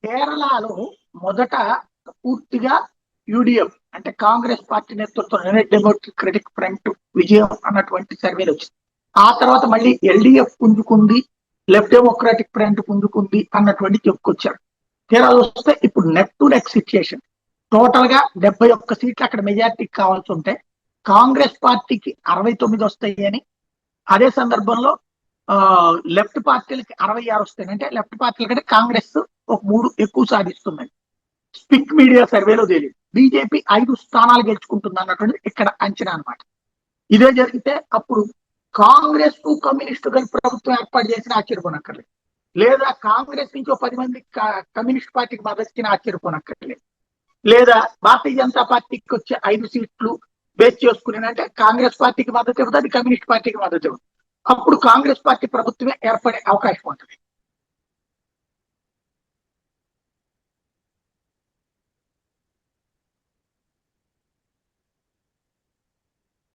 కేరళలో మొదట పూర్తిగా యూడిఎఫ్ అంటే కాంగ్రెస్ పార్టీ నేతృత్వం డెమోక్రటిక్ ఫ్రంట్ విజయం అన్నటువంటి సర్వేలు వచ్చింది. ఆ తర్వాత మళ్ళీ ఎల్డిఎఫ్ పుంజుకుంది, లెఫ్ట్ డెమోక్రాటిక్ ఫ్రంట్ పుంజుకుంది అన్నటువంటి చెప్పుకొచ్చారు. తీరా వస్తే ఇప్పుడు neck to neck situation. Total గా 71 సీట్లు అక్కడ మెజార్టీకి కావాల్సి ఉంటే కాంగ్రెస్ పార్టీకి 69 వస్తాయి అని, అదే సందర్భంలో లెఫ్ట్ పార్టీలకి 66 వస్తాయి. అంటే లెఫ్ట్ పార్టీల కంటే కాంగ్రెస్ ఒక 3 ఎక్కువ సాధిస్తుందని స్పిక్ మీడియా సర్వేలో తేలింది. బీజేపీ 5 స్థానాలు గెలుచుకుంటుంది అన్నటువంటిది ఇక్కడ అంచనా అనమాట. ఇదే జరిగితే అప్పుడు కాంగ్రెస్ కు కమ్యూనిస్టు కలిపి ప్రభుత్వం ఏర్పాటు చేసిన ఆశ్చర్యపోనక్కర్లేదు, లేదా కాంగ్రెస్ నుంచి 10 మంది కమ్యూనిస్ట్ పార్టీకి మద్దతు ఇచ్చిన ఆశ్చర్యపోనక్కర్లేదు, లేదా భారతీయ జనతా పార్టీకి వచ్చే 5 సీట్లు బేస్ చేసుకుని అంటే కాంగ్రెస్ పార్టీకి మద్దతు ఇవ్వదు, అది కమ్యూనిస్ట్ పార్టీకి మద్దతు ఇవ్వదు. అప్పుడు కాంగ్రెస్ పార్టీ ప్రభుత్వమే ఏర్పడే అవకాశం ఉంటుంది.